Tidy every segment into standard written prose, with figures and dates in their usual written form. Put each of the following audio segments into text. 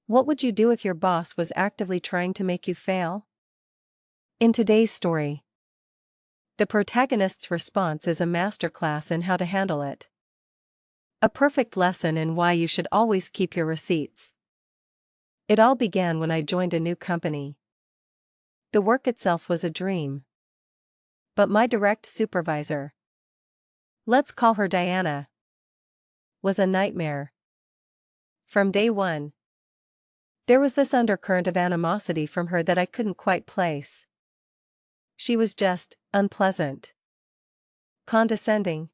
What would you do if your boss was actively trying to make you fail? In today's story, the protagonist's response is a masterclass in how to handle it. A perfect lesson in why you should always keep your receipts. It all began when I joined a new company. The work itself was a dream. But my direct supervisor, let's call her Diana, was a nightmare. From day one, there was this undercurrent of animosity from her that I couldn't quite place. She was just unpleasant, condescending,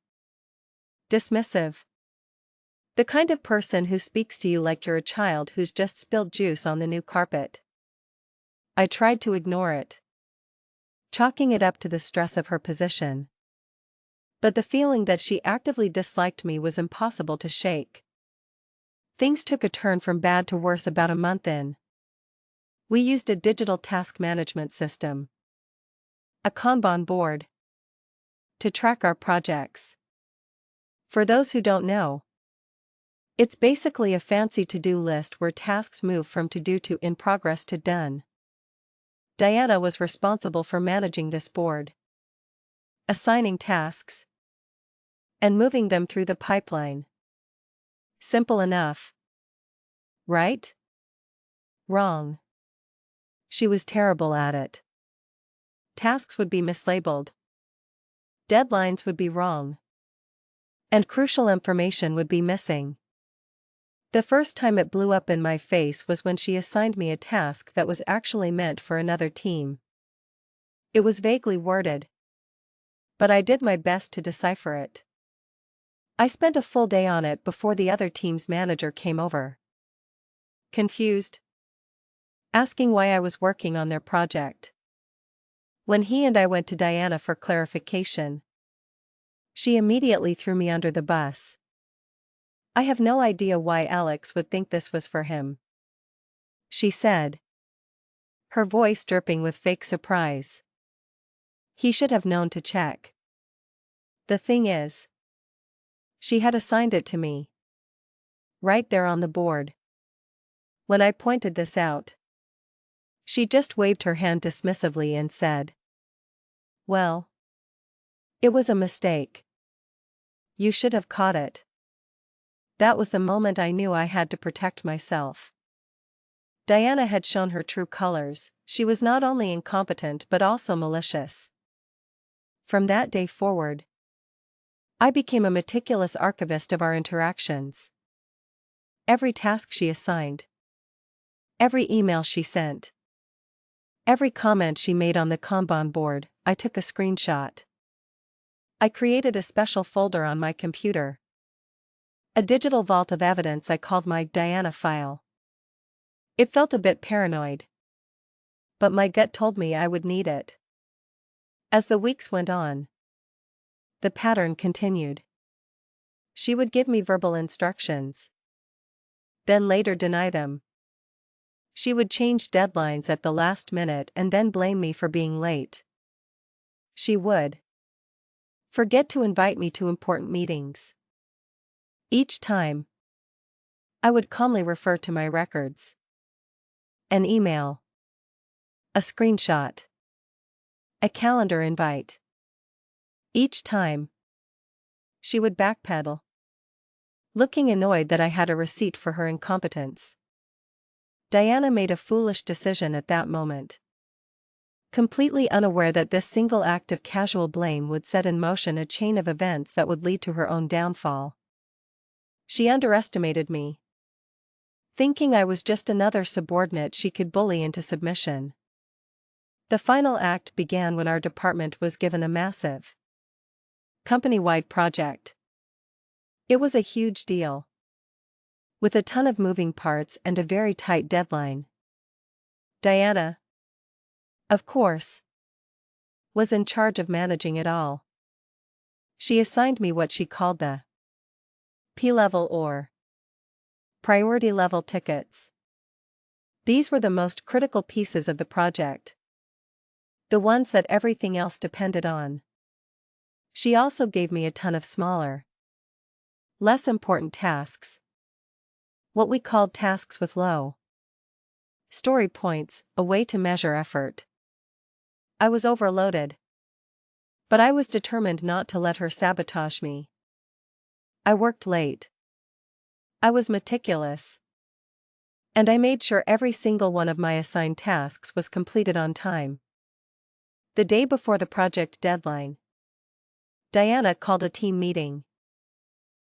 dismissive. The kind of person who speaks to you like you're a child who's just spilled juice on the new carpet. I tried to ignore it, chalking it up to the stress of her position. But the feeling that she actively disliked me was impossible to shake. Things took a turn from bad to worse about a month in. We used a digital task management system, a Kanban board, to track our projects. For those who don't know, it's basically a fancy to-do list where tasks move from to-do to in progress to done. Diana was responsible for managing this board, assigning tasks, and moving them through the pipeline. Simple enough, right? Wrong. She was terrible at it. Tasks would be mislabeled. Deadlines would be wrong. And crucial information would be missing. The first time it blew up in my face was when she assigned me a task that was actually meant for another team. It was vaguely worded, but I did my best to decipher it. I spent a full day on it before the other team's manager came over. Confused, asking why I was working on their project. When he and I went to Diana for clarification, she immediately threw me under the bus. I have no idea why Alex would think this was for him, she said, her voice dripping with fake surprise. He should have known to check. The thing is, she had assigned it to me, right there on the board. When I pointed this out, she just waved her hand dismissively and said, "Well, it was a mistake. You should have caught it." That was the moment I knew I had to protect myself. Diana had shown her true colors. She was not only incompetent but also malicious. From that day forward, I became a meticulous archivist of our interactions. Every task she assigned, every email she sent, every comment she made on the Kanban board, I took a screenshot. I created a special folder on my computer, a digital vault of evidence I called my Diana file. It felt a bit paranoid, but my gut told me I would need it. As the weeks went on, the pattern continued. She would give me verbal instructions, then later deny them. She would change deadlines at the last minute and then blame me for being late. She would forget to invite me to important meetings. Each time, I would calmly refer to my records. An email, a screenshot, a calendar invite. Each time, she would backpedal, looking annoyed that I had a receipt for her incompetence. Diana made a foolish decision at that moment, completely unaware that this single act of casual blame would set in motion a chain of events that would lead to her own downfall. She underestimated me, thinking I was just another subordinate she could bully into submission. The final act began when our department was given a massive, company-wide project. It was a huge deal, with a ton of moving parts and a very tight deadline. Diana, of course, was in charge of managing it all. She assigned me what she called the P-level or priority level tickets. These were the most critical pieces of the project, the ones that everything else depended on. She also gave me a ton of smaller, less important tasks, what we called tasks with low Story points, a way to measure effort. I was overloaded. But I was determined not to let her sabotage me. I worked late. I was meticulous. And I made sure every single one of my assigned tasks was completed on time. The day before the project deadline, Diana called a team meeting.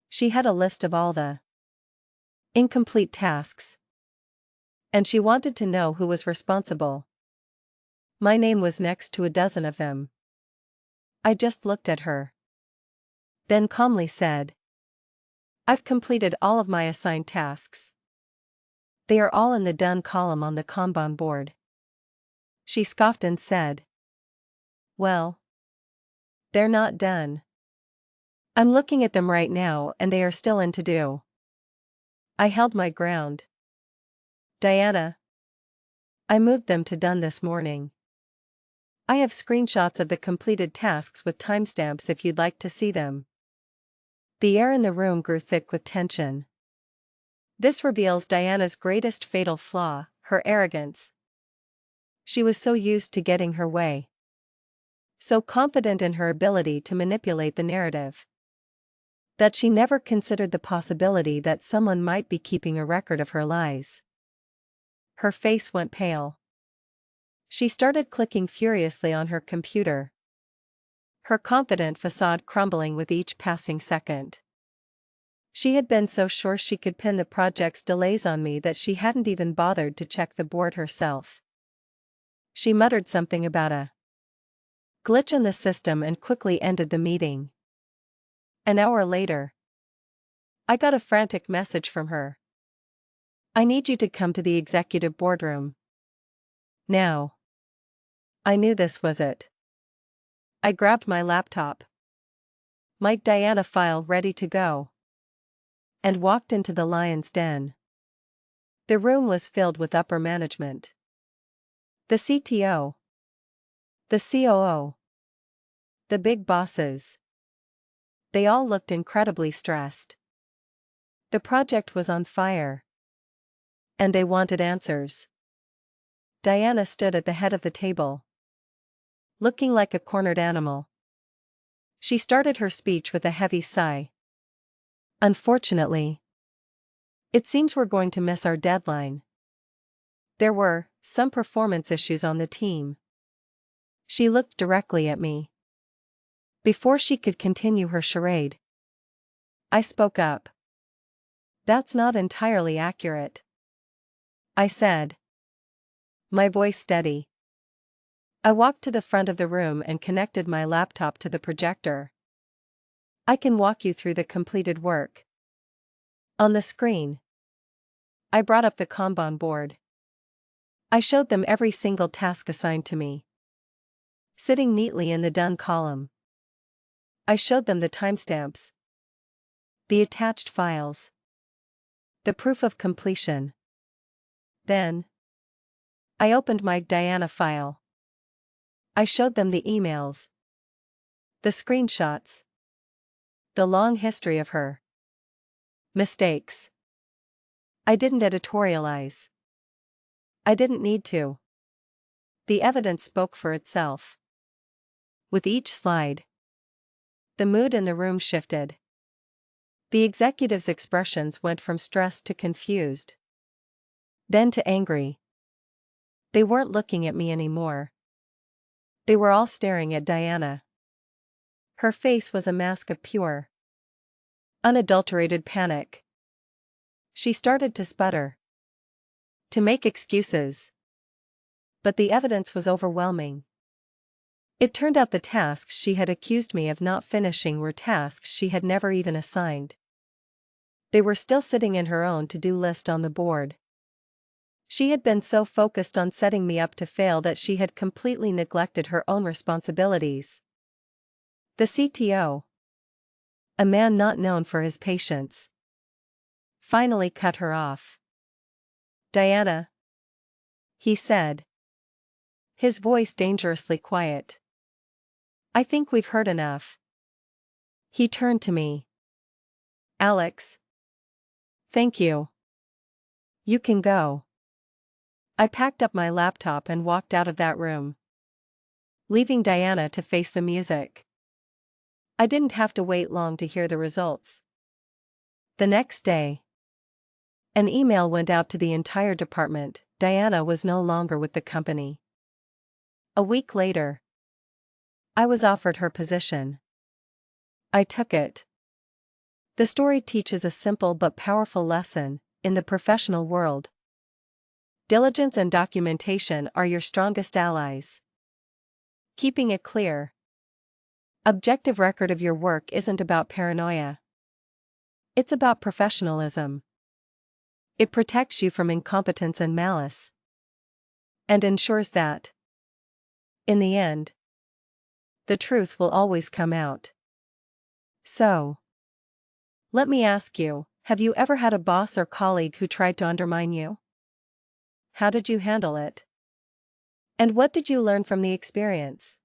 She had a list of all the incomplete tasks. And she wanted to know who was responsible. My name was next to a dozen of them. I just looked at her. Then calmly said, "I've completed all of my assigned tasks. They are all in the done column on the Kanban board." She scoffed and said, "Well, they're not done. I'm looking at them right now and they are still in to do." I held my ground. "Diana, I moved them to done this morning. I have screenshots of the completed tasks with timestamps if you'd like to see them." The air in the room grew thick with tension. This reveals Diana's greatest fatal flaw, her arrogance. She was so used to getting her way. So confident in her ability to manipulate the narrative, that she never considered the possibility that someone might be keeping a record of her lies. Her face went pale. She started clicking furiously on her computer, her confident facade crumbling with each passing second. She had been so sure she could pin the project's delays on me that she hadn't even bothered to check the board herself. She muttered something about a glitch in the system and quickly ended the meeting. An hour later, I got a frantic message from her. "I need you to come to the executive boardroom now." I knew this was it. I grabbed my laptop, my Diana file ready to go, and walked into the lion's den. The room was filled with upper management. The CTO, the COO, the big bosses. They all looked incredibly stressed. The project was on fire. And they wanted answers. Diana stood at the head of the table, looking like a cornered animal. She started her speech with a heavy sigh. "Unfortunately, it seems we're going to miss our deadline. There were some performance issues on the team." She looked directly at me. Before she could continue her charade, I spoke up. "That's not entirely accurate," I said, my voice steady. I walked to the front of the room and connected my laptop to the projector. "I can walk you through the completed work." On the screen, I brought up the Kanban board. I showed them every single task assigned to me, sitting neatly in the done column. I showed them the timestamps, the attached files, the proof of completion. Then, I opened my Diana file. I showed them the emails, the screenshots, the long history of her mistakes. I didn't editorialize. I didn't need to. The evidence spoke for itself. With each slide, the mood in the room shifted. The executives' expressions went from stressed to confused, then to angry. They weren't looking at me anymore. They were all staring at Diana. Her face was a mask of pure, unadulterated panic. She started to sputter, to make excuses. But the evidence was overwhelming. It turned out the tasks she had accused me of not finishing were tasks she had never even assigned. They were still sitting in her own to-do list on the board. She had been so focused on setting me up to fail that she had completely neglected her own responsibilities. The CTO, a man not known for his patience, finally cut her off. "Diana," he said, his voice dangerously quiet, "I think we've heard enough." He turned to me. "Alex. Thank you. You can go." I packed up my laptop and walked out of that room, leaving Diana to face the music. I didn't have to wait long to hear the results. The next day, an email went out to the entire department. Diana was no longer with the company. A week later, I was offered her position. I took it. The story teaches a simple but powerful lesson. In the professional world, diligence and documentation are your strongest allies. Keeping a clear, objective record of your work isn't about paranoia. It's about professionalism. It protects you from incompetence and malice, and ensures that, in the end, the truth will always come out. So, let me ask you, have you ever had a boss or colleague who tried to undermine you? How did you handle it? And what did you learn from the experience?